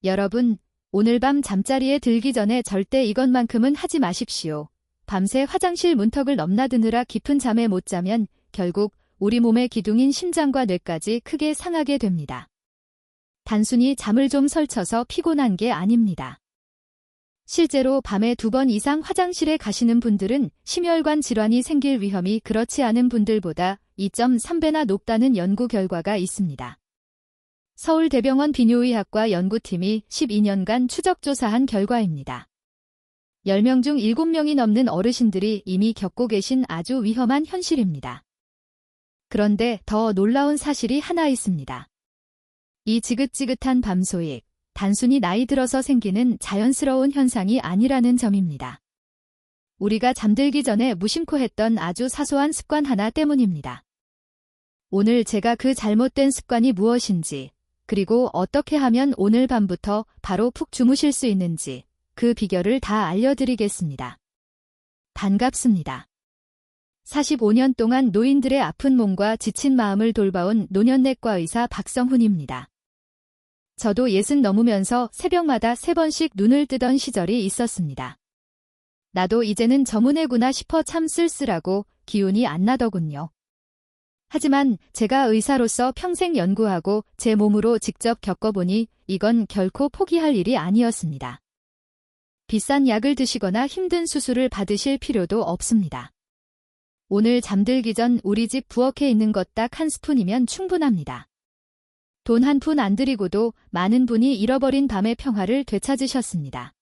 여러분, 오늘 밤 잠자리에 들기 전에 절대 이것만큼은 하지 마십시오. 밤새 화장실 문턱을 넘나드느라 깊은 잠에 못 자면 결국 우리 몸의 기둥인 심장과 뇌까지 크게 상하게 됩니다. 단순히 잠을 좀 설쳐서 피곤한 게 아닙니다. 실제로 밤에 2번 이상 화장실에 가시는 분들은 심혈관 질환이 생길 위험이 그렇지 않은 분들보다 2.3배나 높다는 연구 결과가 있습니다. 서울대병원 비뇨의학과 연구팀이 12년간 추적조사한 결과입니다. 10명 중 7명이 넘는 어르신들이 이미 겪고 계신 아주 위험한 현실입니다. 그런데 더 놀라운 사실이 하나 있습니다. 이 지긋지긋한 밤소익, 단순히 나이 들어서 생기는 자연스러운 현상이 아니라는 점입니다. 우리가 잠들기 전에 무심코 했던 아주 사소한 습관 하나 때문입니다. 오늘 제가 그 잘못된 습관이 무엇인지, 그리고 어떻게 하면 오늘 밤부터 바로 푹 주무실 수 있는지 그 비결을 다 알려드리겠습니다. 반갑습니다. 45년 동안 노인들의 아픈 몸과 지친 마음을 돌봐온 노년내과 의사 박성훈입니다. 저도 60 넘으면서 새벽마다 3번씩 눈을 뜨던 시절이 있었습니다. 나도 이제는 저문외구나 싶어 참 쓸쓸하고 기운이 안 나더군요. 하지만 제가 의사로서 평생 연구하고 제 몸으로 직접 겪어보니 이건 결코 포기할 일이 아니었습니다. 비싼 약을 드시거나 힘든 수술을 받으실 필요도 없습니다. 오늘 잠들기 전 우리 집 부엌에 있는 것 딱 1스푼이면 충분합니다. 돈 한 푼 안 들이고도 많은 분이 잃어버린 밤의 평화를 되찾으셨습니다.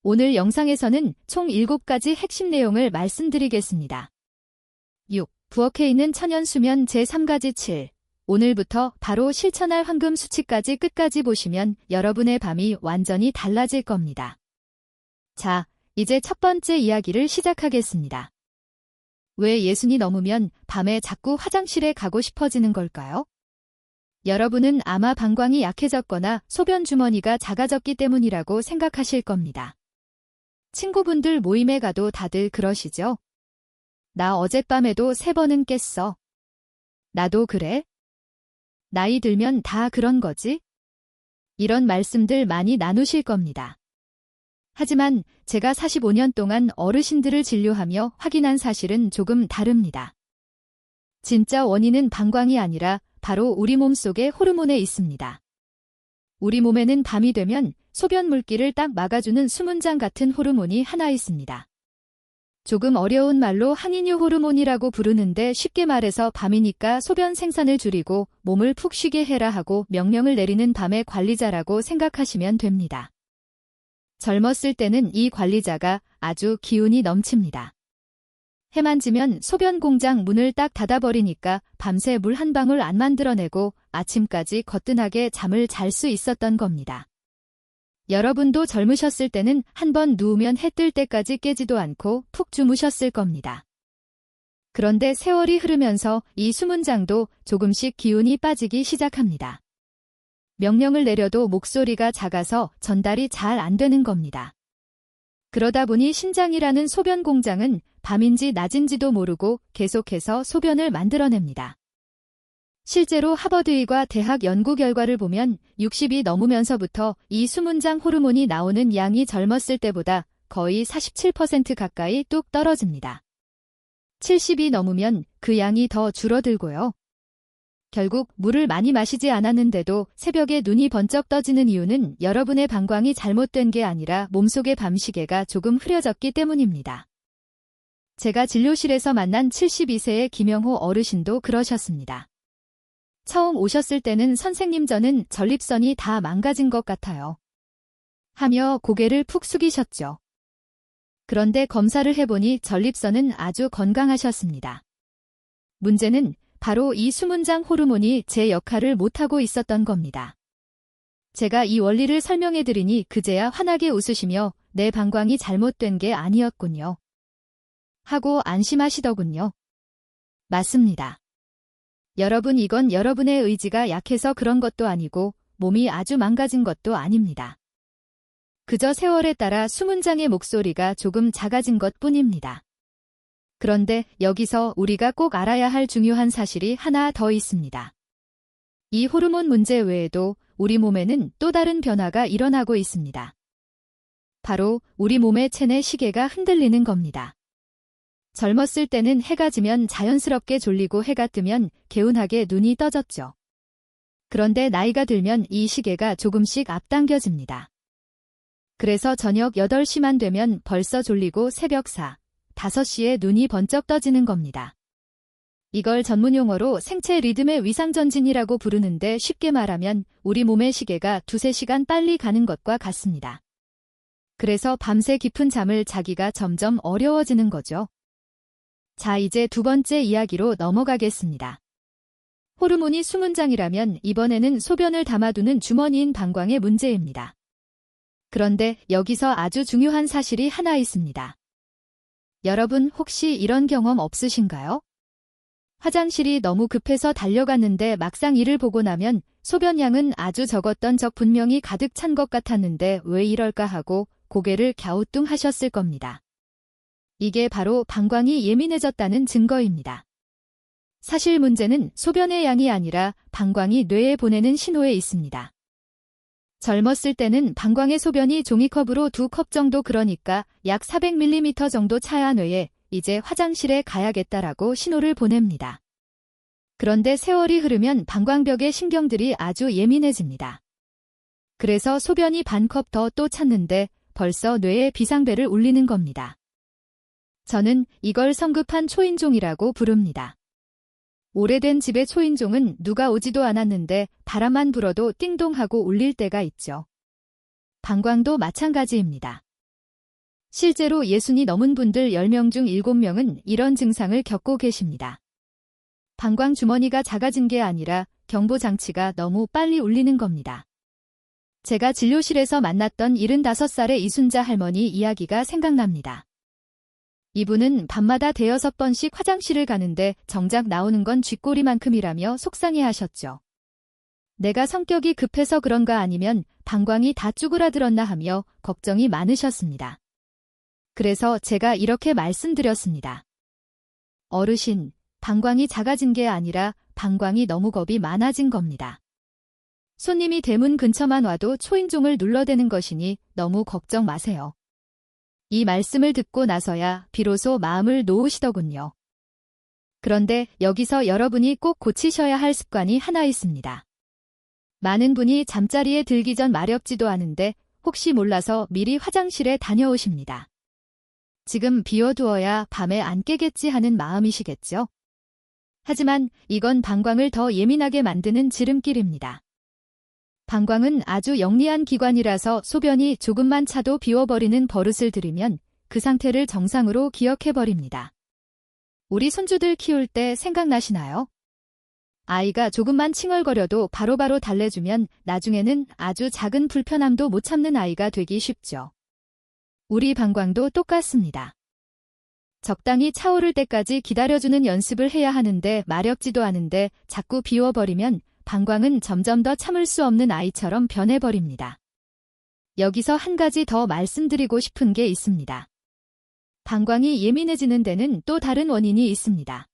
오늘 영상에서는 총 7가지 핵심 내용을 말씀드리겠습니다. 6. 부엌에 있는 천연수면 제3가지 7. 오늘부터 바로 실천할 황금 수치까지 끝까지 보시면 여러분의 밤이 완전히 달라질 겁니다. 자, 이제 첫 번째 이야기를 시작하겠습니다. 왜 60이 넘으면 밤에 자꾸 화장실에 가고 싶어지는 걸까요? 여러분은 아마 방광이 약해졌거나 소변 주머니가 작아졌기 때문이라고 생각하실 겁니다. 친구분들 모임에 가도 다들 그러시죠? 나 어젯밤에도 3번은 깼어. 나도 그래? 나이 들면 다 그런 거지? 이런 말씀들 많이 나누실 겁니다. 하지만 제가 45년 동안 어르신들을 진료하며 확인한 사실은 조금 다릅니다. 진짜 원인은 방광이 아니라 바로 우리 몸속의 호르몬에 있습니다. 우리 몸에는 밤이 되면 소변 물기를 딱 막아주는 수문장 같은 호르몬이 하나 있습니다. 조금 어려운 말로 항인유 호르몬이라고 부르는데 쉽게 말해서 밤이니까 소변 생산을 줄이고 몸을 푹 쉬게 해라 하고 명령을 내리는 밤의 관리자라고 생각하시면 됩니다. 젊었을 때는 이 관리자가 아주 기운이 넘칩니다. 해만 지면 소변 공장 문을 딱 닫아버리니까 밤새 물 한 방울 안 만들어내고 아침까지 거뜬하게 잠을 잘 수 있었던 겁니다. 여러분도 젊으셨을 때는 한번 누우면 해 뜰 때까지 깨지도 않고 푹 주무셨을 겁니다. 그런데 세월이 흐르면서 이 수문장도 조금씩 기운이 빠지기 시작합니다. 명령을 내려도 목소리가 작아서 전달이 잘 안 되는 겁니다. 그러다 보니 신장이라는 소변 공장은 밤인지 낮인지도 모르고 계속해서 소변을 만들어냅니다. 실제로 하버드의과 대학 연구 결과를 보면 60이 넘으면서부터 이 수문장 호르몬이 나오는 양이 젊었을 때보다 거의 47% 가까이 뚝 떨어집니다. 70이 넘으면 그 양이 더 줄어들고요. 결국 물을 많이 마시지 않았는데도 새벽에 눈이 번쩍 떠지는 이유는 여러분의 방광이 잘못된 게 아니라 몸속의 밤시계가 조금 흐려졌기 때문입니다. 제가 진료실에서 만난 72세의 김영호 어르신도 그러셨습니다. 처음 오셨을 때는 선생님 저는 전립선이 다 망가진 것 같아요. 하며 고개를 푹 숙이셨죠. 그런데 검사를 해보니 전립선은 아주 건강하셨습니다. 문제는 바로 이 수문장 호르몬이 제 역할을 못하고 있었던 겁니다. 제가 이 원리를 설명해드리니 그제야 환하게 웃으시며 내 방광이 잘못된 게 아니었군요. 하고 안심하시더군요. 맞습니다. 여러분 이건 여러분의 의지가 약해서 그런 것도 아니고 몸이 아주 망가진 것도 아닙니다. 그저 세월에 따라 수문장의 목소리가 조금 작아진 것 뿐입니다. 그런데 여기서 우리가 꼭 알아야 할 중요한 사실이 하나 더 있습니다. 이 호르몬 문제 외에도 우리 몸에는 또 다른 변화가 일어나고 있습니다. 바로 우리 몸의 체내 시계가 흔들리는 겁니다. 젊었을 때는 해가 지면 자연스럽게 졸리고 해가 뜨면 개운하게 눈이 떠졌죠. 그런데 나이가 들면 이 시계가 조금씩 앞당겨집니다. 그래서 저녁 8시만 되면 벌써 졸리고 새벽 4, 5시에 눈이 번쩍 떠지는 겁니다. 이걸 전문용어로 생체 리듬의 위상전진이라고 부르는데 쉽게 말하면 우리 몸의 시계가 2~3시간 빨리 가는 것과 같습니다. 그래서 밤새 깊은 잠을 자기가 점점 어려워지는 거죠. 자, 이제 두 번째 이야기로 넘어가겠습니다. 호르몬이 수문장이라면 이번에는 소변을 담아두는 주머니인 방광의 문제입니다. 그런데 여기서 아주 중요한 사실이 하나 있습니다. 여러분 혹시 이런 경험 없으신가요? 화장실이 너무 급해서 달려갔는데 막상 이를 보고 나면 소변량은 아주 적었던 적 분명히 가득 찬 것 같았는데 왜 이럴까 하고 고개를 갸우뚱하셨을 겁니다. 이게 바로 방광이 예민해졌다는 증거입니다. 사실 문제는 소변의 양이 아니라 방광이 뇌에 보내는 신호에 있습니다. 젊었을 때는 방광의 소변이 종이컵으로 2컵 정도, 그러니까 약 400ml 정도 차야 뇌에 이제 화장실에 가야겠다라고 신호를 보냅니다. 그런데 세월이 흐르면 방광벽의 신경들이 아주 예민해집니다. 그래서 소변이 반컵 더 또 찼는데 벌써 뇌에 비상벨을 울리는 겁니다. 저는 이걸 성급한 초인종이라고 부릅니다. 오래된 집의 초인종은 누가 오지도 않았는데 바람만 불어도 띵동하고 울릴 때가 있죠. 방광도 마찬가지입니다. 실제로 60이 넘은 분들 10명 중 7명은 이런 증상을 겪고 계십니다. 방광 주머니가 작아진 게 아니라 경보장치가 너무 빨리 울리는 겁니다. 제가 진료실에서 만났던 75살의 이순자 할머니 이야기가 생각납니다. 이분은 밤마다 5~6번씩 화장실을 가는데 정작 나오는 건 쥐꼬리만큼이라며 속상해하셨죠. 내가 성격이 급해서 그런가 아니면 방광이 다 쭈그라들었나 하며 걱정이 많으셨습니다. 그래서 제가 이렇게 말씀드렸습니다. 어르신, 방광이 작아진 게 아니라 방광이 너무 겁이 많아진 겁니다. 손님이 대문 근처만 와도 초인종을 눌러대는 것이니 너무 걱정 마세요. 이 말씀을 듣고 나서야 비로소 마음을 놓으시더군요. 그런데 여기서 여러분이 꼭 고치셔야 할 습관이 하나 있습니다. 많은 분이 잠자리에 들기 전 마렵지도 않은데 혹시 몰라서 미리 화장실에 다녀오십니다. 지금 비워두어야 밤에 안 깨겠지 하는 마음이시겠죠? 하지만 이건 방광을 더 예민하게 만드는 지름길입니다. 방광은 아주 영리한 기관이라서 소변이 조금만 차도 비워버리는 버릇을 들이면 그 상태를 정상으로 기억해버립니다. 우리 손주들 키울 때 생각나시나요? 아이가 조금만 칭얼거려도 바로바로 달래주면 나중에는 아주 작은 불편함도 못 참는 아이가 되기 쉽죠. 우리 방광도 똑같습니다. 적당히 차오를 때까지 기다려주는 연습을 해야 하는데 마렵지도 않은데 자꾸 비워버리면 방광은 점점 더 참을 수 없는 아이처럼 변해버립니다. 여기서 한 가지 더 말씀드리고 싶은 게 있습니다. 방광이 예민해지는 데는 또 다른 원인이 있습니다.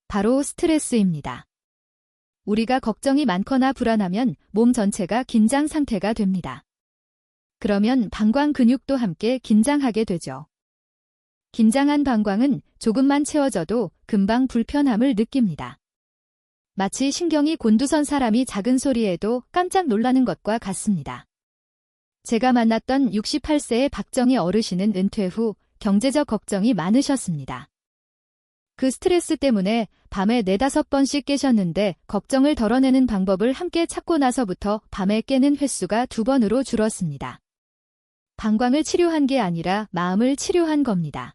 바로 스트레스입니다. 우리가 걱정이 많거나 불안하면 몸 전체가 긴장 상태가 됩니다. 그러면 방광 근육도 함께 긴장하게 되죠. 긴장한 방광은 조금만 채워져도 금방 불편함을 느낍니다. 마치 신경이 곤두선 사람이 작은 소리에도 깜짝 놀라는 것과 같습니다. 제가 만났던 68세의 박정희 어르신은 은퇴 후 경제적 걱정이 많으셨습니다. 그 스트레스 때문에 밤에 4~5번씩 깨셨는데 걱정을 덜어내는 방법을 함께 찾고 나서부터 밤에 깨는 횟수가 2번으로 줄었습니다. 방광을 치료한 게 아니라 마음을 치료한 겁니다.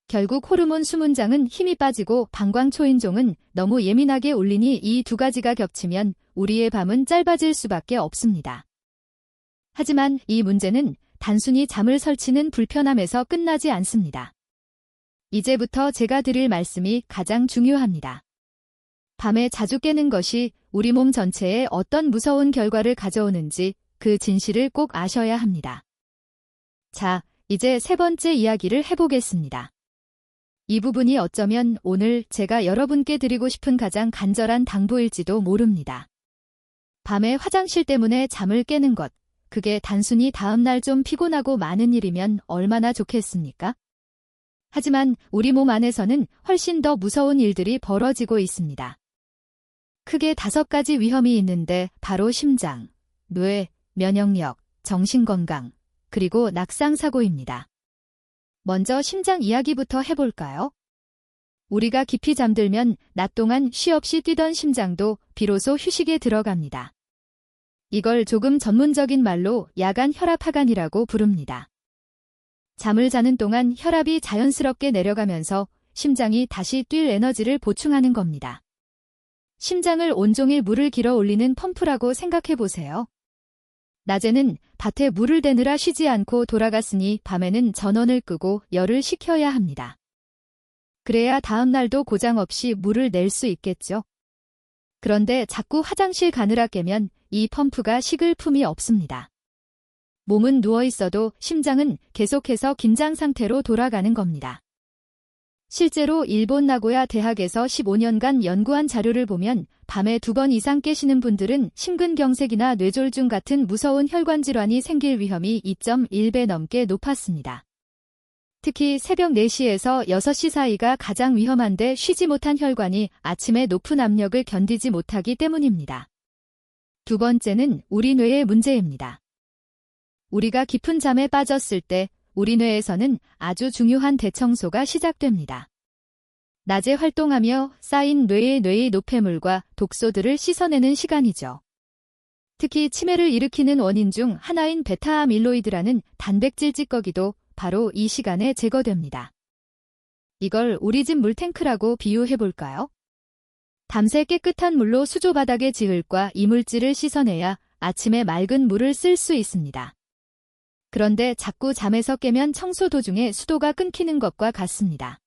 결국 호르몬 수문장은 힘이 빠지고 방광 초인종은 너무 예민하게 울리니 이 두 가지가 겹치면 우리의 밤은 짧아질 수밖에 없습니다. 하지만 이 문제는 단순히 잠을 설치는 불편함에서 끝나지 않습니다. 이제부터 제가 드릴 말씀이 가장 중요합니다. 밤에 자주 깨는 것이 우리 몸 전체에 어떤 무서운 결과를 가져오는지 그 진실을 꼭 아셔야 합니다. 자, 이제 세 번째 이야기를 해보겠습니다. 이 부분이 어쩌면 오늘 제가 여러분께 드리고 싶은 가장 간절한 당부일지도 모릅니다. 밤에 화장실 때문에 잠을 깨는 것, 그게 단순히 다음날 좀 피곤하고 많은 일이면 얼마나 좋겠습니까? 하지만 우리 몸 안에서는 훨씬 더 무서운 일들이 벌어지고 있습니다. 크게 5가지 위험이 있는데 바로 심장, 뇌, 면역력, 정신건강, 그리고 낙상사고입니다. 먼저 심장 이야기부터 해볼까요? 우리가 깊이 잠들면 낮 동안 쉼 없이 뛰던 심장도 비로소 휴식에 들어갑니다. 이걸 조금 전문적인 말로 야간 혈압하간이라고 부릅니다. 잠을 자는 동안 혈압이 자연스럽게 내려가면서 심장이 다시 뛸 에너지를 보충하는 겁니다. 심장을 온종일 물을 길어 올리는 펌프라고 생각해 보세요. 낮에는 밭에 물을 대느라 쉬지 않고 돌아갔으니 밤에는 전원을 끄고 열을 식혀야 합니다. 그래야 다음 날도 고장 없이 물을 낼 수 있겠죠. 그런데 자꾸 화장실 가느라 깨면 이 펌프가 식을 품이 없습니다. 몸은 누워있어도 심장은 계속해서 긴장 상태로 돌아가는 겁니다. 실제로 일본 나고야 대학에서 15년간 연구한 자료를 보면 밤에 2번 이상 깨시는 분들은 심근경색이나 뇌졸중 같은 무서운 혈관 질환이 생길 위험이 2.1배 넘게 높았습니다. 특히 새벽 4시에서 6시 사이가 가장 위험한데 쉬지 못한 혈관이 아침에 높은 압력을 견디지 못하기 때문입니다. 두 번째는 우리 뇌의 문제입니다. 우리가 깊은 잠에 빠졌을 때 우리 뇌에서는 아주 중요한 대청소가 시작됩니다. 낮에 활동하며 쌓인 뇌의 노폐물과 독소들을 씻어내는 시간이죠. 특히 치매를 일으키는 원인 중 하나인 베타아밀로이드라는 단백질 찌꺼기도 바로 이 시간에 제거됩니다. 이걸 우리 집 물탱크라고 비유해볼까요? 밤새 깨끗한 물로 수조 바닥의 지흙과 이물질을 씻어내야 아침에 맑은 물을 쓸 수 있습니다. 그런데 자꾸 잠에서 깨면 청소 도중에 수도가 끊기는 것과 같습니다.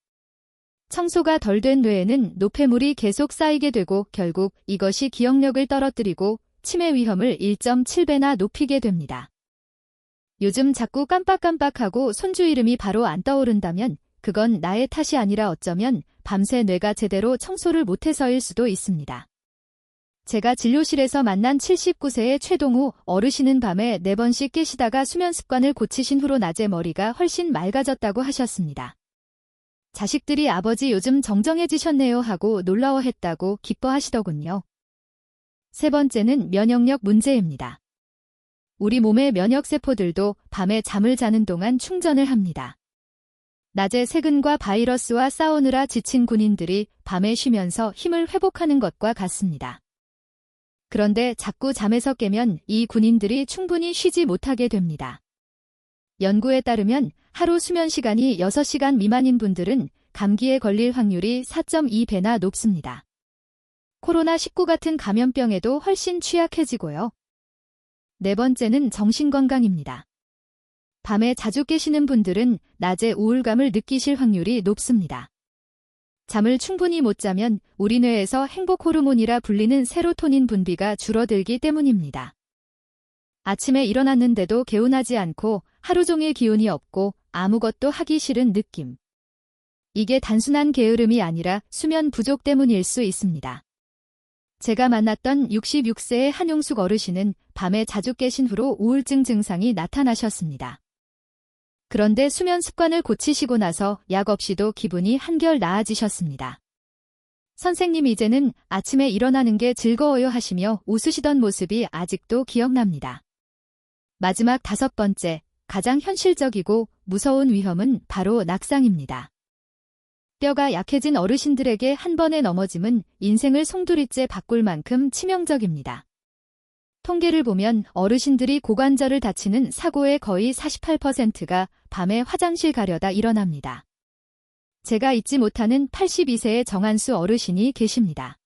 청소가 덜 된 뇌에는 노폐물이 계속 쌓이게 되고 결국 이것이 기억력을 떨어뜨리고 치매 위험을 1.7배나 높이게 됩니다. 요즘 자꾸 깜빡깜빡하고 손주 이름이 바로 안 떠오른다면 그건 나의 탓이 아니라 어쩌면 밤새 뇌가 제대로 청소를 못해서일 수도 있습니다. 제가 진료실에서 만난 79세의 최동우 어르신은 밤에 4번씩 깨시다가 수면 습관을 고치신 후로 낮에 머리가 훨씬 맑아졌다고 하셨습니다. 자식들이 아버지 요즘 정정해지셨네요 하고 놀라워했다고 기뻐하시더군요. 세 번째는 면역력 문제입니다. 우리 몸의 면역세포들도 밤에 잠을 자는 동안 충전을 합니다. 낮에 세균과 바이러스와 싸우느라 지친 군인들이 밤에 쉬면서 힘을 회복하는 것과 같습니다. 그런데 자꾸 잠에서 깨면 이 군인들이 충분히 쉬지 못하게 됩니다. 연구에 따르면 하루 수면 시간이 6시간 미만인 분들은 감기에 걸릴 확률이 4.2배나 높습니다. 코로나19 같은 감염병에도 훨씬 취약해지고요. 네 번째는 정신건강입니다. 밤에 자주 깨시는 분들은 낮에 우울감을 느끼실 확률이 높습니다. 잠을 충분히 못 자면 우리 뇌에서 행복 호르몬이라 불리는 세로토닌 분비가 줄어들기 때문입니다. 아침에 일어났는데도 개운하지 않고 하루 종일 기운이 없고 아무것도 하기 싫은 느낌. 이게 단순한 게으름이 아니라 수면 부족 때문일 수 있습니다. 제가 만났던 66세의 한용숙 어르신은 밤에 자주 깨신 후로 우울증 증상이 나타나셨습니다. 그런데 수면 습관을 고치시고 나서 약 없이도 기분이 한결 나아지셨습니다. 선생님 이제는 아침에 일어나는 게 즐거워요 하시며 웃으시던 모습이 아직도 기억납니다. 마지막 5번째, 가장 현실적이고 무서운 위험은 바로 낙상입니다. 뼈가 약해진 어르신들에게 한 번의 넘어짐은 인생을 송두리째 바꿀 만큼 치명적입니다. 통계를 보면 어르신들이 고관절을 다치는 사고의 거의 48%가 밤에 화장실 가려다 일어납니다. 제가 잊지 못하는 82세의 정한수 어르신이 계십니다.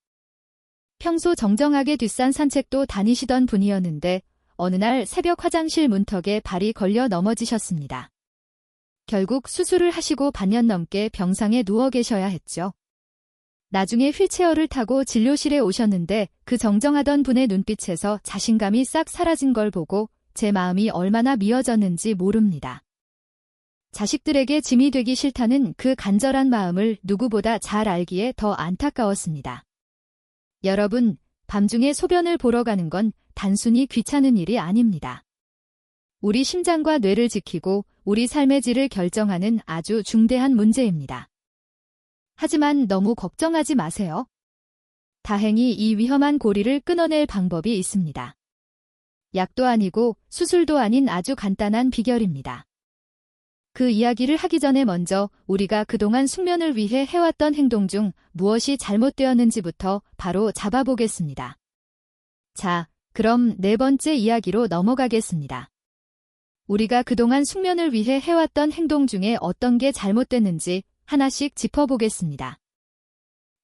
평소 정정하게 뒷산 산책도 다니시던 분이었는데 어느 날 새벽 화장실 문턱에 발이 걸려 넘어지셨습니다. 결국 수술을 하시고 반년 넘게 병상에 누워 계셔야 했죠. 나중에 휠체어를 타고 진료실에 오셨는데 그 정정하던 분의 눈빛에서 자신감이 싹 사라진 걸 보고 제 마음이 얼마나 미어졌는지 모릅니다. 자식들에게 짐이 되기 싫다는 그 간절한 마음을 누구보다 잘 알기에 더 안타까웠습니다. 여러분, 밤중에 소변을 보러 가는 건 단순히 귀찮은 일이 아닙니다. 우리 심장과 뇌를 지키고 우리 삶의 질을 결정하는 아주 중대한 문제입니다. 하지만 너무 걱정하지 마세요. 다행히 이 위험한 고리를 끊어낼 방법이 있습니다. 약도 아니고 수술도 아닌 아주 간단한 비결입니다. 그 이야기를 하기 전에 먼저 우리가 그동안 숙면을 위해 해왔던 행동 중 무엇이 잘못되었는지부터 바로 잡아보겠습니다. 자, 그럼 네 번째 이야기로 넘어가겠습니다. 우리가 그동안 숙면을 위해 해왔던 행동 중에 어떤 게 잘못됐는지 하나씩 짚어보겠습니다.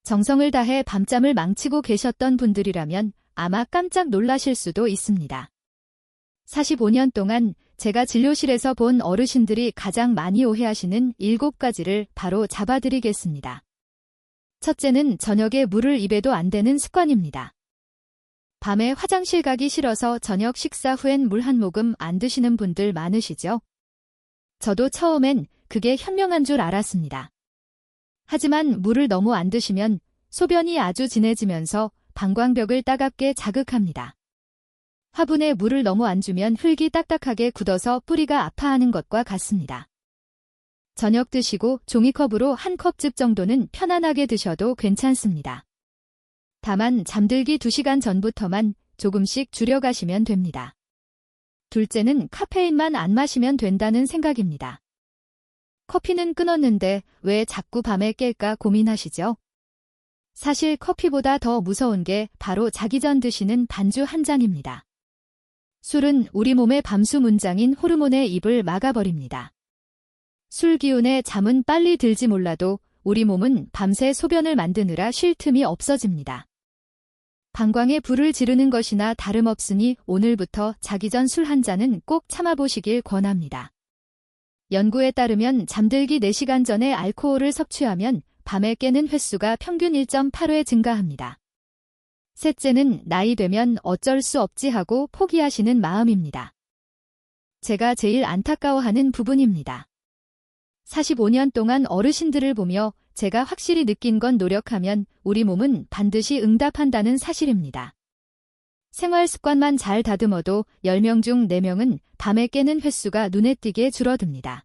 정성을 다해 밤잠을 망치고 계셨던 분들이라면 아마 깜짝 놀라실 수도 있습니다. 45년 동안 제가 진료실에서 본 어르신들이 가장 많이 오해하시는 7가지를 바로 잡아드리겠습니다. 첫째는 저녁에 물을 입에도 안 되는 습관입니다. 밤에 화장실 가기 싫어서 저녁 식사 후엔 물 한 모금 안 드시는 분들 많으시죠? 저도 처음엔 그게 현명한 줄 알았습니다. 하지만 물을 너무 안 드시면 소변이 아주 진해지면서 방광벽을 따갑게 자극합니다. 화분에 물을 너무 안 주면 흙이 딱딱하게 굳어서 뿌리가 아파하는 것과 같습니다. 저녁 드시고 종이컵으로 한 컵즙 정도는 편안하게 드셔도 괜찮습니다. 다만 잠들기 2시간 전부터만 조금씩 줄여가시면 됩니다. 둘째는 카페인만 안 마시면 된다는 생각입니다. 커피는 끊었는데 왜 자꾸 밤에 깰까 고민하시죠? 사실 커피보다 더 무서운 게 바로 자기 전 드시는 반주 한 잔입니다. 술은 우리 몸의 밤수 문장인 호르몬의 입을 막아버립니다. 술 기운에 잠은 빨리 들지 몰라도 우리 몸은 밤새 소변을 만드느라 쉴 틈이 없어집니다. 방광에 불을 지르는 것이나 다름없으니 오늘부터 자기 전 술 한 잔은 꼭 참아보시길 권합니다. 연구에 따르면 잠들기 4시간 전에 알코올을 섭취하면 밤에 깨는 횟수가 평균 1.8회 증가합니다. 셋째는 나이 되면 어쩔 수 없지 하고 포기하시는 마음입니다. 제가 제일 안타까워하는 부분입니다. 45년 동안 어르신들을 보며 제가 확실히 느낀 건 노력하면 우리 몸은 반드시 응답한다는 사실입니다. 생활 습관만 잘 다듬어도 10명 중 4명은 밤에 깨는 횟수가 눈에 띄게 줄어듭니다.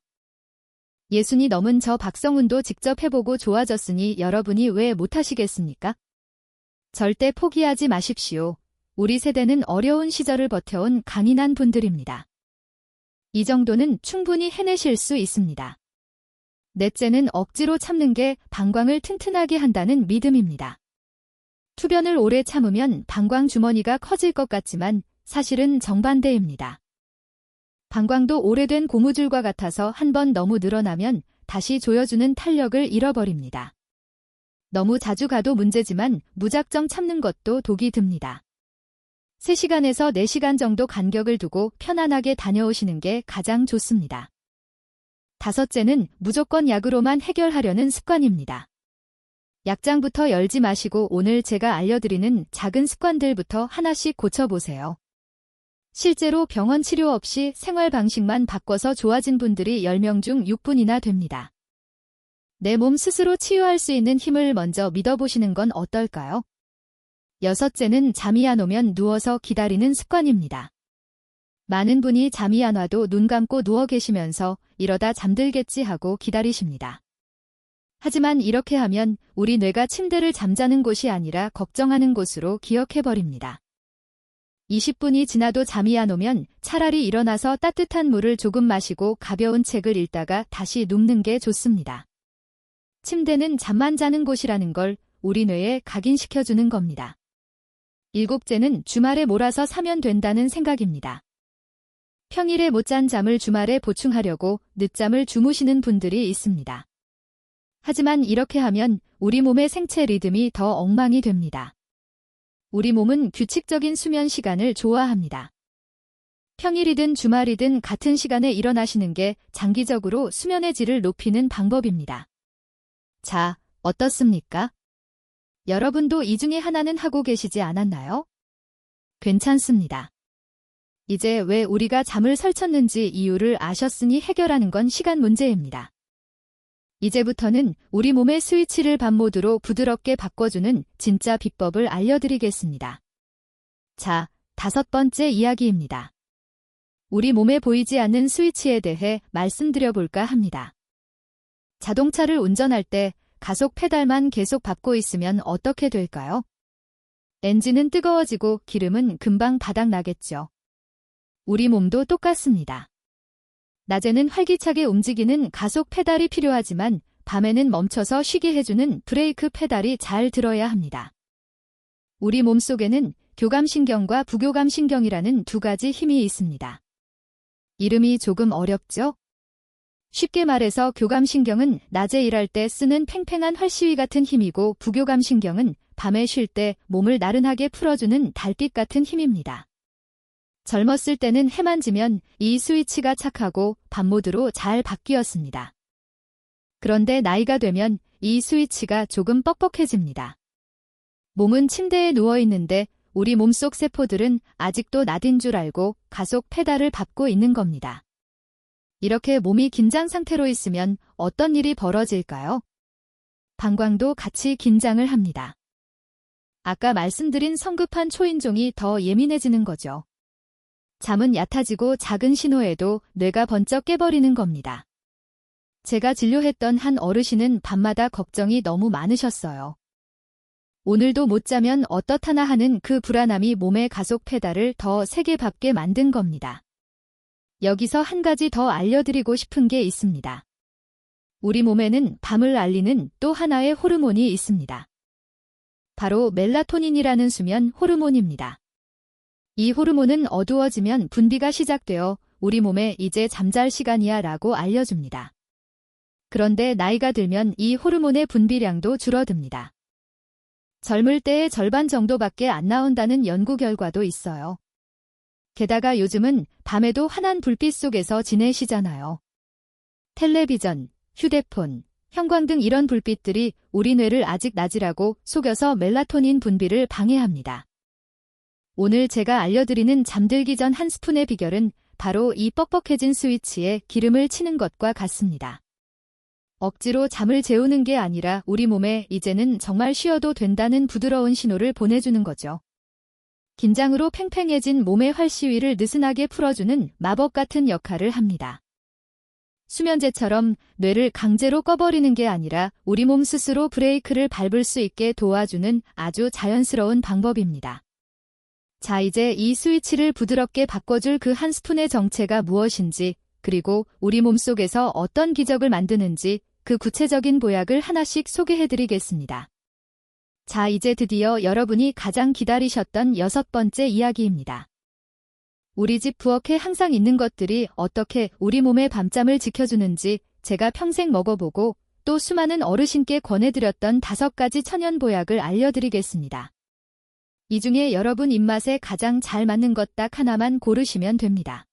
60이 넘은 저 박성훈도 직접 해보고 좋아졌으니 여러분이 왜 못하시겠습니까? 절대 포기하지 마십시오. 우리 세대는 어려운 시절을 버텨온 강인한 분들입니다. 이 정도는 충분히 해내실 수 있습니다. 넷째는 억지로 참는 게 방광을 튼튼하게 한다는 믿음입니다. 투변을 오래 참으면 방광 주머니가 커질 것 같지만 사실은 정반대입니다. 방광도 오래된 고무줄과 같아서 한번 너무 늘어나면 다시 조여주는 탄력을 잃어버립니다. 너무 자주 가도 문제지만 무작정 참는 것도 독이 듭니다. 3시간에서 4시간 정도 간격을 두고 편안하게 다녀오시는 게 가장 좋습니다. 다섯째는 무조건 약으로만 해결하려는 습관입니다. 약장부터 열지 마시고 오늘 제가 알려드리는 작은 습관들부터 하나씩 고쳐보세요. 실제로 병원 치료 없이 생활 방식만 바꿔서 좋아진 분들이 10명 중 6분이나 됩니다. 내 몸 스스로 치유할 수 있는 힘을 먼저 믿어보시는 건 어떨까요? 여섯째는 잠이 안 오면 누워서 기다리는 습관입니다. 많은 분이 잠이 안 와도 눈 감고 누워 계시면서 이러다 잠들겠지 하고 기다리십니다. 하지만 이렇게 하면 우리 뇌가 침대를 잠자는 곳이 아니라 걱정하는 곳으로 기억해버립니다. 20분이 지나도 잠이 안 오면 차라리 일어나서 따뜻한 물을 조금 마시고 가벼운 책을 읽다가 다시 눕는 게 좋습니다. 침대는 잠만 자는 곳이라는 걸 우리 뇌에 각인시켜주는 겁니다. 일곱째는 주말에 몰아서 사면 된다는 생각입니다. 평일에 못 잔 잠을 주말에 보충하려고 늦잠을 주무시는 분들이 있습니다. 하지만 이렇게 하면 우리 몸의 생체 리듬이 더 엉망이 됩니다. 우리 몸은 규칙적인 수면 시간을 좋아합니다. 평일이든 주말이든 같은 시간에 일어나시는 게 장기적으로 수면의 질을 높이는 방법입니다. 자, 어떻습니까? 여러분도 이 중에 하나는 하고 계시지 않았나요? 괜찮습니다. 이제 왜 우리가 잠을 설쳤는지 이유를 아셨으니 해결하는 건 시간 문제입니다. 이제부터는 우리 몸의 스위치를 밤 모드로 부드럽게 바꿔주는 진짜 비법을 알려드리겠습니다. 자, 5번째 이야기입니다. 우리 몸에 보이지 않는 스위치에 대해 말씀드려볼까 합니다. 자동차를 운전할 때 가속 페달만 계속 밟고 있으면 어떻게 될까요? 엔진은 뜨거워지고 기름은 금방 바닥나겠죠. 우리 몸도 똑같습니다. 낮에는 활기차게 움직이는 가속 페달이 필요하지만 밤에는 멈춰서 쉬게 해주는 브레이크 페달이 잘 들어야 합니다. 우리 몸속에는 교감신경과 부교감신경이라는 두 가지 힘이 있습니다. 이름이 조금 어렵죠? 쉽게 말해서 교감신경은 낮에 일할 때 쓰는 팽팽한 활시위 같은 힘이고 부교감신경은 밤에 쉴 때 몸을 나른하게 풀어주는 달빛 같은 힘입니다. 젊었을 때는 해만 지면 이 스위치가 착하고 밤 모드로 잘 바뀌었습니다. 그런데 나이가 되면 이 스위치가 조금 뻑뻑해집니다. 몸은 침대에 누워있는데 우리 몸속 세포들은 아직도 낮인 줄 알고 가속 페달을 밟고 있는 겁니다. 이렇게 몸이 긴장 상태로 있으면 어떤 일이 벌어질까요? 방광도 같이 긴장을 합니다. 아까 말씀드린 성급한 초인종이 더 예민해지는 거죠. 잠은 얕아지고 작은 신호에도 뇌가 번쩍 깨버리는 겁니다. 제가 진료했던 한 어르신은 밤마다 걱정이 너무 많으셨어요. 오늘도 못 자면 어떻하나 하는 그 불안함이 몸의 가속 페달을 더 세게 밟게 만든 겁니다. 여기서 한 가지 더 알려드리고 싶은 게 있습니다. 우리 몸에는 밤을 알리는 또 하나의 호르몬이 있습니다. 바로 멜라토닌이라는 수면 호르몬입니다. 이 호르몬은 어두워지면 분비가 시작되어 우리 몸에 이제 잠잘 시간이야 라고 알려줍니다. 그런데 나이가 들면 이 호르몬의 분비량도 줄어듭니다. 젊을 때의 절반 정도밖에 안 나온다는 연구 결과도 있어요. 게다가 요즘은 밤에도 환한 불빛 속에서 지내시잖아요. 텔레비전, 휴대폰, 형광등 이런 불빛들이 우리 뇌를 아직 낮이라고 속여서 멜라토닌 분비를 방해합니다. 오늘 제가 알려드리는 잠들기 전 한 스푼의 비결은 바로 이 뻑뻑해진 스위치에 기름을 치는 것과 같습니다. 억지로 잠을 재우는 게 아니라 우리 몸에 이제는 정말 쉬어도 된다는 부드러운 신호를 보내주는 거죠. 긴장으로 팽팽해진 몸의 활시위를 느슨하게 풀어주는 마법 같은 역할을 합니다. 수면제처럼 뇌를 강제로 꺼버리는 게 아니라 우리 몸 스스로 브레이크를 밟을 수 있게 도와주는 아주 자연스러운 방법입니다. 자, 이제 이 스위치를 부드럽게 바꿔줄 그 한 스푼의 정체가 무엇인지, 그리고 우리 몸속에서 어떤 기적을 만드는지 그 구체적인 보약을 하나씩 소개해드리겠습니다. 자, 이제 드디어 여러분이 가장 기다리셨던 6번째 이야기입니다. 우리 집 부엌에 항상 있는 것들이 어떻게 우리 몸의 밤잠을 지켜주는지 제가 평생 먹어보고 또 수많은 어르신께 권해드렸던 5가지 천연 보약을 알려드리겠습니다. 이 중에 여러분 입맛에 가장 잘 맞는 것 딱 하나만 고르시면 됩니다.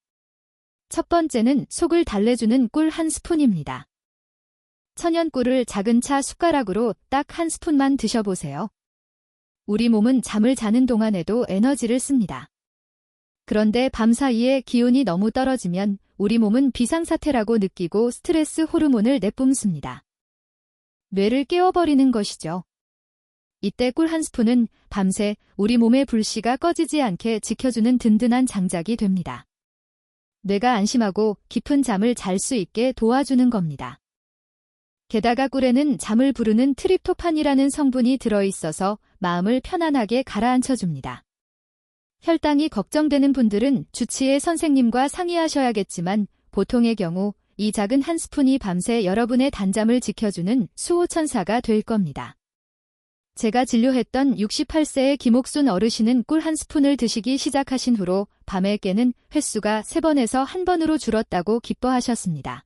첫 번째는 속을 달래주는 꿀 한 스푼입니다. 천연 꿀을 작은 차 숟가락으로 딱 한 스푼만 드셔보세요. 우리 몸은 잠을 자는 동안에도 에너지를 씁니다. 그런데 밤사이에 기온이 너무 떨어지면 우리 몸은 비상사태라고 느끼고 스트레스 호르몬을 내뿜습니다. 뇌를 깨워버리는 것이죠. 이때 꿀 한 스푼은 밤새 우리 몸의 불씨가 꺼지지 않게 지켜주는 든든한 장작이 됩니다. 뇌가 안심하고 깊은 잠을 잘 수 있게 도와주는 겁니다. 게다가 꿀에는 잠을 부르는 트립토판이라는 성분이 들어있어서 마음을 편안하게 가라앉혀줍니다. 혈당이 걱정되는 분들은 주치의 선생님과 상의하셔야겠지만 보통의 경우 이 작은 한 스푼이 밤새 여러분의 단잠을 지켜주는 수호천사가 될 겁니다. 제가 진료했던 68세의 김옥순 어르신은 꿀 한 스푼을 드시기 시작하신 후로 밤에 깨는 횟수가 3번에서 1번으로 줄었다고 기뻐하셨습니다.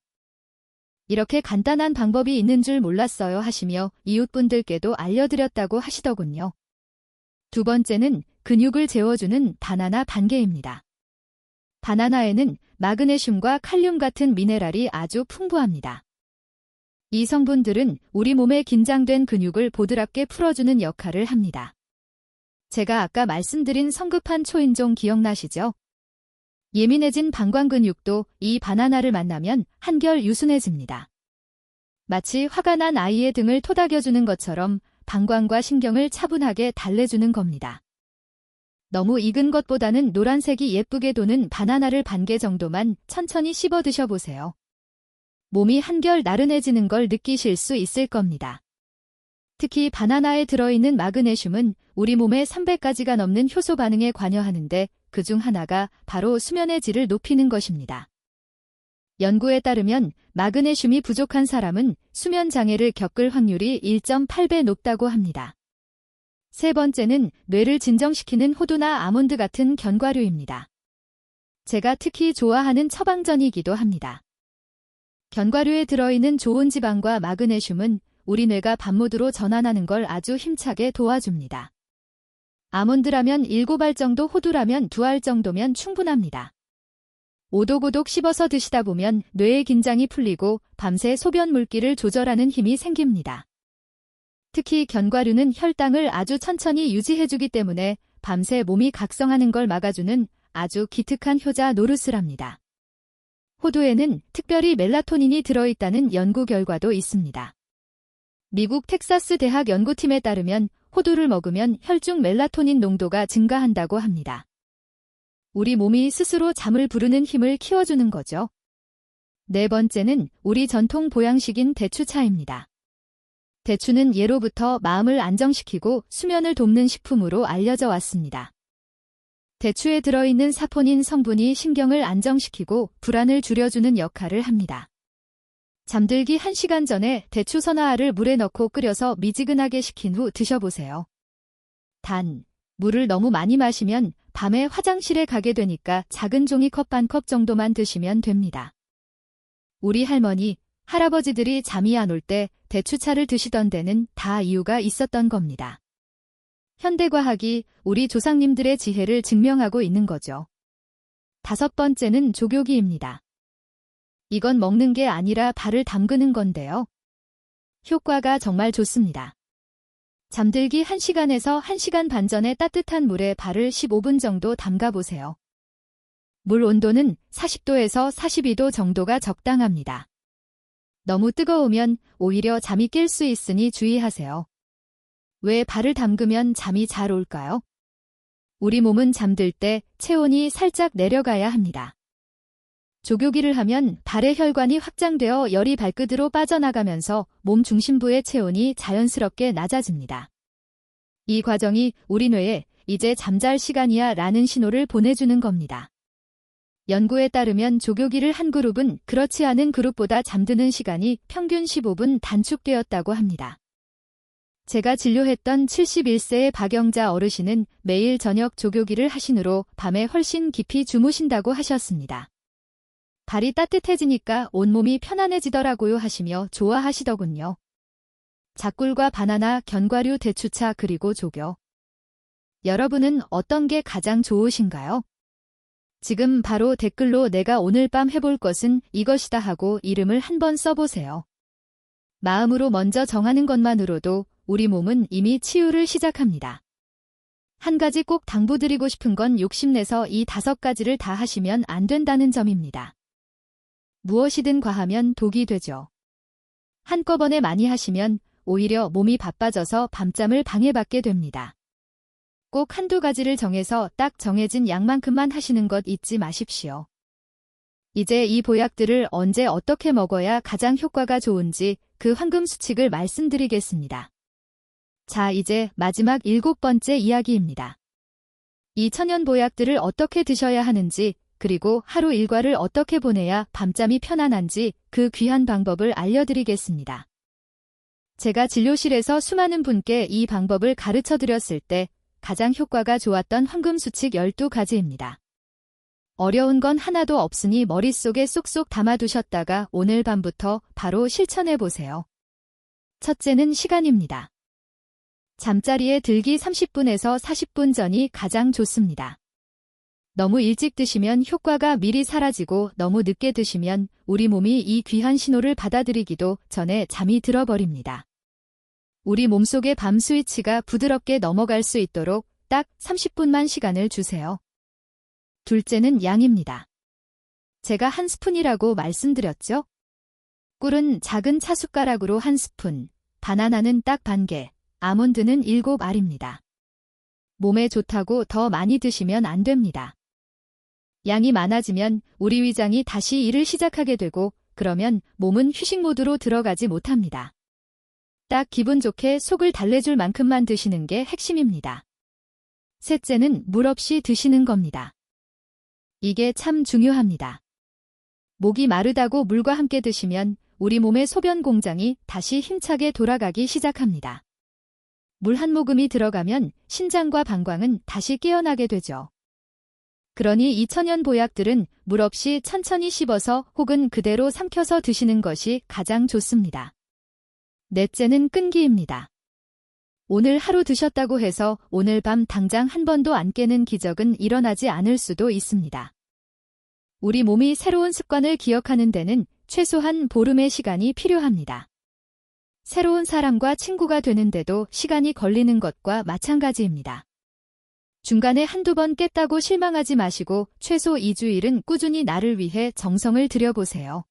이렇게 간단한 방법이 있는 줄 몰랐어요 하시며 이웃분들께도 알려드렸다고 하시더군요. 두 번째는 근육을 재워주는 바나나 반개입니다. 바나나에는 마그네슘과 칼륨 같은 미네랄이 아주 풍부합니다. 이 성분들은 우리 몸의 긴장된 근육을 보드랍게 풀어주는 역할을 합니다. 제가 아까 말씀드린 성급한 초인종 기억나시죠? 예민해진 방광근육도 이 바나나를 만나면 한결 유순해집니다. 마치 화가 난 아이의 등을 토닥여주는 것처럼 방광과 신경을 차분하게 달래주는 겁니다. 너무 익은 것보다는 노란색이 예쁘게 도는 바나나를 반 개 정도만 천천히 씹어 드셔보세요. 몸이 한결 나른해지는 걸 느끼실 수 있을 겁니다. 특히 바나나에 들어있는 마그네슘은 우리 몸의 300가지가 넘는 효소 반응에 관여하는데 그중 하나가 바로 수면의 질을 높이는 것입니다. 연구에 따르면 마그네슘이 부족한 사람은 수면 장애를 겪을 확률이 1.8배 높다고 합니다. 세 번째는 뇌를 진정시키는 호두나 아몬드 같은 견과류입니다. 제가 특히 좋아하는 처방전이기도 합니다. 견과류에 들어있는 좋은 지방과 마그네슘은 우리 뇌가 밤모드로 전환하는 걸 아주 힘차게 도와줍니다. 아몬드라면 7알 정도, 호두라면 2알 정도면 충분합니다. 오독오독 씹어서 드시다 보면 뇌의 긴장이 풀리고 밤새 소변 물기를 조절하는 힘이 생깁니다. 특히 견과류는 혈당을 아주 천천히 유지해주기 때문에 밤새 몸이 각성하는 걸 막아주는 아주 기특한 효자 노릇을 합니다. 호두에는 특별히 멜라토닌이 들어있다는 연구 결과도 있습니다. 미국 텍사스 대학 연구팀에 따르면 호두를 먹으면 혈중 멜라토닌 농도가 증가한다고 합니다. 우리 몸이 스스로 잠을 부르는 힘을 키워주는 거죠. 네 번째는 우리 전통 보양식인 대추차입니다. 대추는 예로부터 마음을 안정시키고 수면을 돕는 식품으로 알려져 왔습니다. 대추에 들어있는 사포닌 성분이 신경을 안정시키고 불안을 줄여주는 역할을 합니다. 잠들기 1시간 전에 대추 선화알을 물에 넣고 끓여서 미지근하게 식힌 후 드셔보세요. 단, 물을 너무 많이 마시면 밤에 화장실에 가게 되니까 작은 종이컵 반 컵 정도만 드시면 됩니다. 우리 할머니, 할아버지들이 잠이 안 올 때 대추차를 드시던 데는 다 이유가 있었던 겁니다. 현대과학이 우리 조상님들의 지혜를 증명하고 있는 거죠. 다섯 번째는 조교기입니다. 이건 먹는 게 아니라 발을 담그는 건데요. 효과가 정말 좋습니다. 잠들기 1시간에서 1시간 반 전에 따뜻한 물에 발을 15분 정도 담가보세요. 물 온도는 40도에서 42도 정도가 적당합니다. 너무 뜨거우면 오히려 잠이 깰 수 있으니 주의하세요. 왜 발을 담그면 잠이 잘 올까요? 우리 몸은 잠들 때 체온이 살짝 내려가야 합니다. 조교기를 하면 발의 혈관이 확장되어 열이 발끝으로 빠져나가면서 몸 중심부의 체온이 자연스럽게 낮아집니다. 이 과정이 우리 뇌에 이제 잠잘 시간이야 라는 신호를 보내주는 겁니다. 연구에 따르면 조교기를 한 그룹은 그렇지 않은 그룹보다 잠드는 시간이 평균 15분 단축되었다고 합니다. 제가 진료했던 71세의 박영자 어르신은 매일 저녁 조교기를 하신으로 밤에 훨씬 깊이 주무신다고 하셨습니다. 발이 따뜻해지니까 온몸이 편안해지더라고요 하시며 좋아하시더군요. 작꿀과 바나나, 견과류, 대추차 그리고 조교. 여러분은 어떤 게 가장 좋으신가요? 지금 바로 댓글로 내가 오늘 밤 해볼 것은 이것이다 하고 이름을 한번 써보세요. 마음으로 먼저 정하는 것만으로도 우리 몸은 이미 치유를 시작합니다. 한 가지 꼭 당부드리고 싶은 건 욕심내서 이 5가지를 다 하시면 안 된다는 점입니다. 무엇이든 과하면 독이 되죠. 한꺼번에 많이 하시면 오히려 몸이 바빠져서 밤잠을 방해받게 됩니다. 꼭 한두 가지를 정해서 딱 정해진 양만큼만 하시는 것 잊지 마십시오. 이제 이 보약들을 언제 어떻게 먹어야 가장 효과가 좋은지 그 황금 수칙을 말씀드리겠습니다. 자, 이제 마지막 7번째 이야기입니다. 이 천연 보약들을 어떻게 드셔야 하는지, 그리고 하루 일과를 어떻게 보내야 밤잠이 편안한지 그 귀한 방법을 알려드리겠습니다. 제가 진료실에서 수많은 분께 이 방법을 가르쳐 드렸을 때 가장 효과가 좋았던 황금 수칙 12가지입니다. 어려운 건 하나도 없으니 머릿속에 쏙쏙 담아두셨다가 오늘 밤부터 바로 실천해보세요. 첫째는 시간입니다. 잠자리에 들기 30분에서 40분 전이 가장 좋습니다. 너무 일찍 드시면 효과가 미리 사라지고 너무 늦게 드시면 우리 몸이 이 귀한 신호를 받아들이기도 전에 잠이 들어버립니다. 우리 몸속의 밤 스위치가 부드럽게 넘어갈 수 있도록 딱 30분만 시간을 주세요. 둘째는 양입니다. 제가 한 스푼이라고 말씀드렸죠? 꿀은 작은 차숟가락으로 한 스푼, 바나나는 딱 반 개, 아몬드는 7알입니다. 몸에 좋다고 더 많이 드시면 안 됩니다. 양이 많아지면 우리 위장이 다시 일을 시작하게 되고 그러면 몸은 휴식 모드로 들어가지 못합니다. 딱 기분 좋게 속을 달래줄 만큼만 드시는 게 핵심입니다. 셋째는 물 없이 드시는 겁니다. 이게 참 중요합니다. 목이 마르다고 물과 함께 드시면 우리 몸의 소변 공장이 다시 힘차게 돌아가기 시작합니다. 물 한 모금이 들어가면 신장과 방광은 다시 깨어나게 되죠. 그러니 이 천연 보약들은 물 없이 천천히 씹어서 혹은 그대로 삼켜서 드시는 것이 가장 좋습니다. 넷째는 끈기입니다. 오늘 하루 드셨다고 해서 오늘 밤 당장 한 번도 안 깨는 기적은 일어나지 않을 수도 있습니다. 우리 몸이 새로운 습관을 기억하는 데는 최소한 보름의 시간이 필요합니다. 새로운 사람과 친구가 되는데도 시간이 걸리는 것과 마찬가지입니다. 중간에 한두 번 깼다고 실망하지 마시고 최소 2주일은 꾸준히 나를 위해 정성을 들여보세요.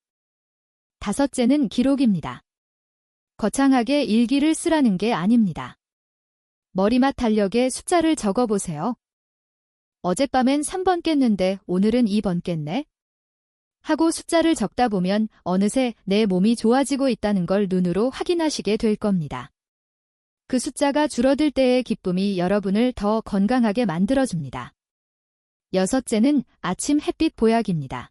다섯째는 기록입니다. 거창하게 일기를 쓰라는 게 아닙니다. 머리맡 달력에 숫자를 적어보세요. 어젯밤엔 3번 깼는데 오늘은 2번 깼네? 하고 숫자를 적다 보면 어느새 내 몸이 좋아지고 있다는 걸 눈으로 확인하시게 될 겁니다. 그 숫자가 줄어들 때의 기쁨이 여러분을 더 건강하게 만들어줍니다. 여섯째는 아침 햇빛 보약입니다.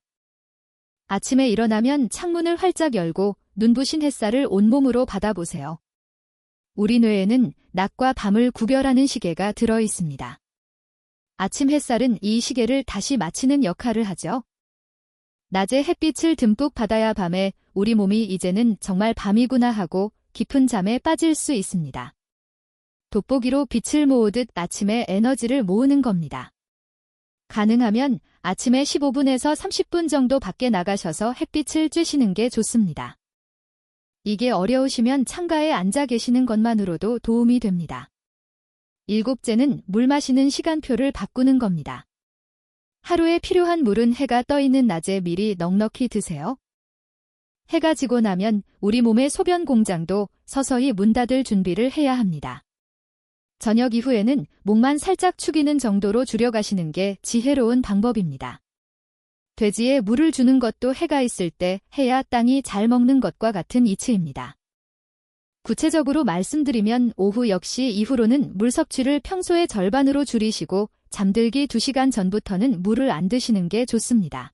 아침에 일어나면 창문을 활짝 열고 눈부신 햇살을 온몸으로 받아보세요. 우리 뇌에는 낮과 밤을 구별하는 시계가 들어 있습니다. 아침 햇살은 이 시계를 다시 맞추는 역할을 하죠. 낮에 햇빛을 듬뿍 받아야 밤에 우리 몸이 이제는 정말 밤이구나 하고 깊은 잠에 빠질 수 있습니다. 돋보기로 빛을 모으듯 아침에 에너지를 모으는 겁니다. 가능하면 아침에 15분에서 30분 정도 밖에 나가셔서 햇빛을 쬐시는 게 좋습니다. 이게 어려우시면 창가에 앉아 계시는 것만으로도 도움이 됩니다. 일곱째는 물 마시는 시간표를 바꾸는 겁니다. 하루에 필요한 물은 해가 떠 있는 낮에 미리 넉넉히 드세요. 해가 지고 나면 우리 몸의 소변 공장도 서서히 문 닫을 준비를 해야 합니다. 저녁 이후에는 목만 살짝 축이는 정도로 줄여가시는 게 지혜로운 방법입니다. 돼지에 물을 주는 것도 해가 있을 때 해야 땅이 잘 먹는 것과 같은 이치입니다. 구체적으로 말씀드리면 오후 역시 이후로는 물 섭취를 평소의 절반으로 줄이시고 잠들기 2시간 전부터는 물을 안 드시는 게 좋습니다.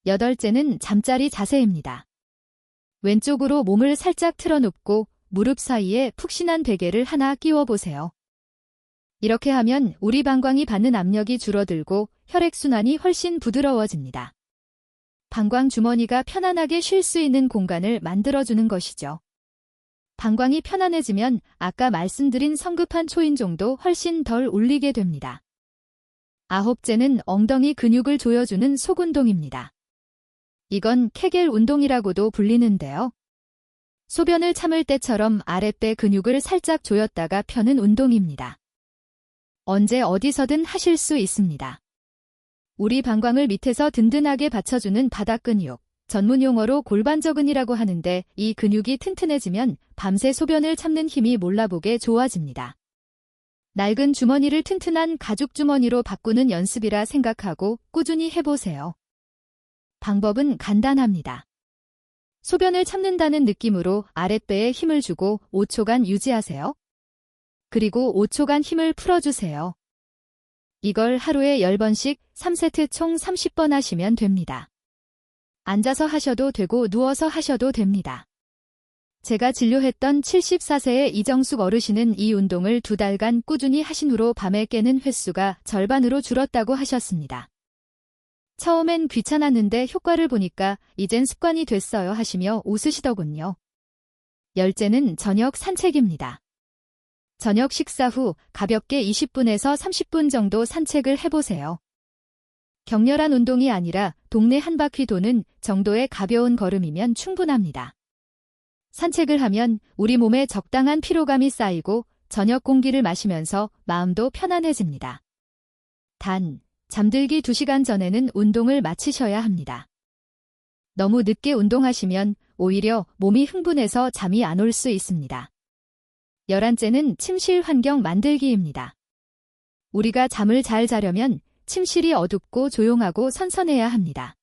여덟째는 잠자리 자세입니다. 왼쪽으로 몸을 살짝 틀어눕고 무릎 사이에 푹신한 베개를 하나 끼워보세요. 이렇게 하면 우리 방광이 받는 압력이 줄어들고 혈액순환이 훨씬 부드러워집니다. 방광 주머니가 편안하게 쉴 수 있는 공간을 만들어주는 것이죠. 방광이 편안해지면 아까 말씀드린 성급한 초인종도 훨씬 덜 울리게 됩니다. 아홉째는 엉덩이 근육을 조여주는 속운동입니다. 이건 케겔 운동이라고도 불리는데요. 소변을 참을 때처럼 아랫배 근육을 살짝 조였다가 펴는 운동입니다. 언제 어디서든 하실 수 있습니다. 우리 방광을 밑에서 든든하게 받쳐주는 바닥 근육, 전문 용어로 골반저근이라고 하는데 이 근육이 튼튼해지면 밤새 소변을 참는 힘이 몰라보게 좋아집니다. 낡은 주머니를 튼튼한 가죽 주머니로 바꾸는 연습이라 생각하고 꾸준히 해보세요. 방법은 간단합니다. 소변을 참는다는 느낌으로 아랫배에 힘을 주고 5초간 유지하세요. 그리고 5초간 힘을 풀어주세요. 이걸 하루에 10번씩 3세트 총 30번 하시면 됩니다. 앉아서 하셔도 되고 누워서 하셔도 됩니다. 제가 진료했던 74세의 이정숙 어르신은 이 운동을 2달간 꾸준히 하신 후로 밤에 깨는 횟수가 절반으로 줄었다고 하셨습니다. 처음엔 귀찮았는데 효과를 보니까 이젠 습관이 됐어요 하시며 웃으시더군요. 열째는 저녁 산책입니다. 저녁 식사 후 가볍게 20분에서 30분 정도 산책을 해보세요. 격렬한 운동이 아니라 동네 한 바퀴 도는 정도의 가벼운 걸음이면 충분합니다. 산책을 하면 우리 몸에 적당한 피로감이 쌓이고 저녁 공기를 마시면서 마음도 편안해집니다. 단, 잠들기 2시간 전에는 운동을 마치셔야 합니다. 너무 늦게 운동하시면 오히려 몸이 흥분해서 잠이 안 올 수 있습니다. 11째는 침실 환경 만들기입니다. 우리가 잠을 잘 자려면 침실이 어둡고 조용하고 선선해야 합니다.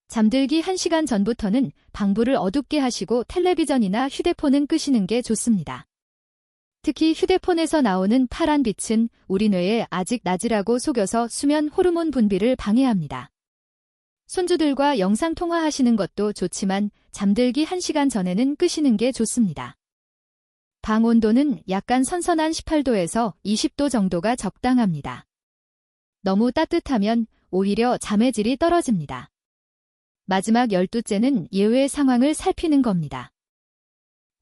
잠들기 1시간 전부터는 방불을 어둡게 하시고 텔레비전이나 휴대폰은 끄시는 게 좋습니다. 특히 휴대폰에서 나오는 파란 빛은 우리 뇌에 아직 낮이라고 속여서 수면 호르몬 분비를 방해합니다. 손주들과 영상통화하시는 것도 좋지만 잠들기 1시간 전에는 끄시는 게 좋습니다. 방 온도는 약간 선선한 18도에서 20도 정도가 적당합니다. 너무 따뜻하면 오히려 잠의 질이 떨어집니다. 마지막 12째는 예외 상황을 살피는 겁니다.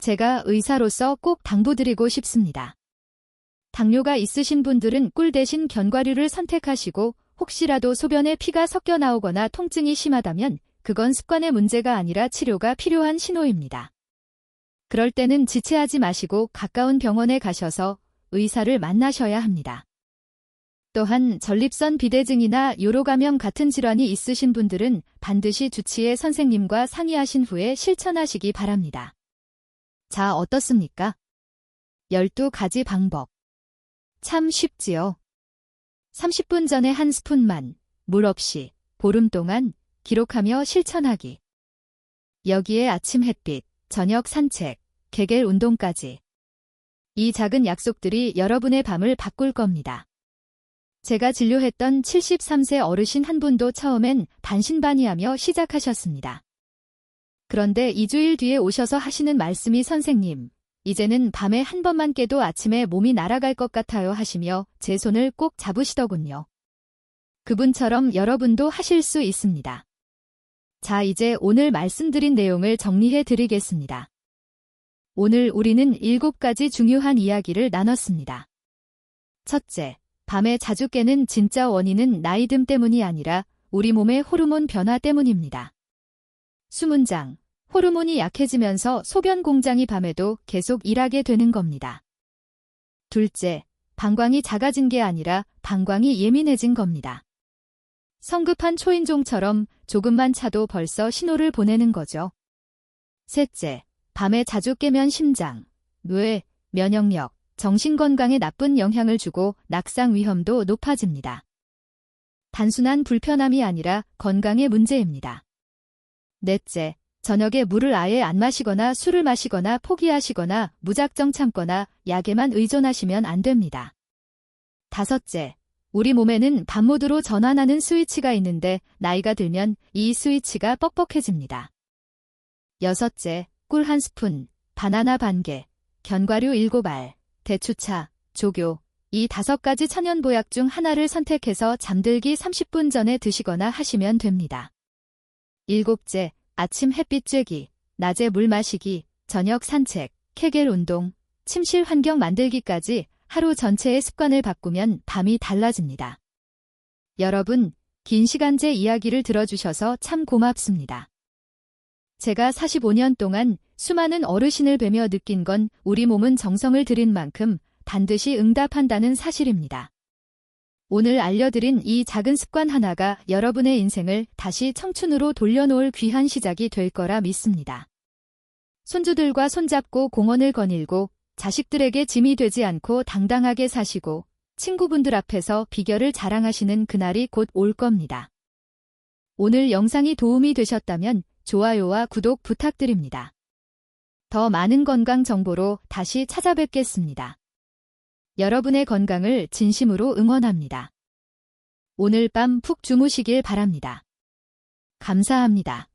제가 의사로서 꼭 당부드리고 싶습니다. 당뇨가 있으신 분들은 꿀 대신 견과류를 선택하시고 혹시라도 소변에 피가 섞여 나오거나 통증이 심하다면 그건 습관의 문제가 아니라 치료가 필요한 신호입니다. 그럴 때는 지체하지 마시고 가까운 병원에 가셔서 의사를 만나셔야 합니다. 또한 전립선 비대증이나 요로감염 같은 질환이 있으신 분들은 반드시 주치의 선생님과 상의하신 후에 실천하시기 바랍니다. 자, 어떻습니까? 12가지 방법. 참 쉽지요? 30분 전에 한 스푼만, 물 없이, 보름 동안 기록하며 실천하기. 여기에 아침 햇빛, 저녁 산책, 개겔 운동까지. 이 작은 약속들이 여러분의 밤을 바꿀 겁니다. 제가 진료했던 73세 어르신 한 분도 처음엔 반신반의하며 시작하셨습니다. 그런데 2주일 뒤에 오셔서 하시는 말씀이 선생님, 이제는 밤에 한 번만 깨도 아침에 몸이 날아갈 것 같아요 하시며 제 손을 꼭 잡으시더군요. 그분처럼 여러분도 하실 수 있습니다. 자, 이제 오늘 말씀드린 내용을 정리해 드리겠습니다. 오늘 우리는 7가지 중요한 이야기를 나눴습니다. 첫째, 밤에 자주 깨는 진짜 원인은 나이듦 때문이 아니라 우리 몸의 호르몬 변화 때문입니다. 수문장, 호르몬이 약해지면서 소변 공장이 밤에도 계속 일하게 되는 겁니다. 둘째, 방광이 작아진 게 아니라 방광이 예민해진 겁니다. 성급한 초인종처럼 조금만 차도 벌써 신호를 보내는 거죠. 셋째, 밤에 자주 깨면 심장, 뇌, 면역력, 정신건강에 나쁜 영향을 주고 낙상 위험도 높아집니다. 단순한 불편함이 아니라 건강의 문제입니다. 넷째, 저녁에 물을 아예 안 마시거나 술을 마시거나 포기하시거나 무작정 참거나 약에만 의존하시면 안 됩니다. 다섯째, 우리 몸에는 밤 모드로 전환하는 스위치가 있는데 나이가 들면 이 스위치가 뻑뻑해집니다. 여섯째, 꿀 1스푼, 바나나 반개, 견과류 7알, 대추차, 조교, 이 5가지 천연보약 중 하나를 선택해서 잠들기 30분 전에 드시거나 하시면 됩니다. 일곱째, 아침 햇빛 쬐기, 낮에 물 마시기, 저녁 산책, 케겔 운동, 침실 환경 만들기까지 하루 전체의 습관을 바꾸면 밤이 달라집니다. 여러분, 긴 시간 제 이야기를 들어주셔서 참 고맙습니다. 제가 45년 동안 수많은 어르신을 뵈며 느낀 건 우리 몸은 정성을 들인 만큼 반드시 응답한다는 사실입니다. 오늘 알려드린 이 작은 습관 하나가 여러분의 인생을 다시 청춘으로 돌려놓을 귀한 시작이 될 거라 믿습니다. 손주들과 손잡고 공원을 거닐고 자식들에게 짐이 되지 않고 당당하게 사시고 친구분들 앞에서 비결을 자랑하시는 그날이 곧 올 겁니다. 오늘 영상이 도움이 되셨다면 좋아요와 구독 부탁드립니다. 더 많은 건강 정보로 다시 찾아뵙겠습니다. 여러분의 건강을 진심으로 응원합니다. 오늘 밤 푹 주무시길 바랍니다. 감사합니다.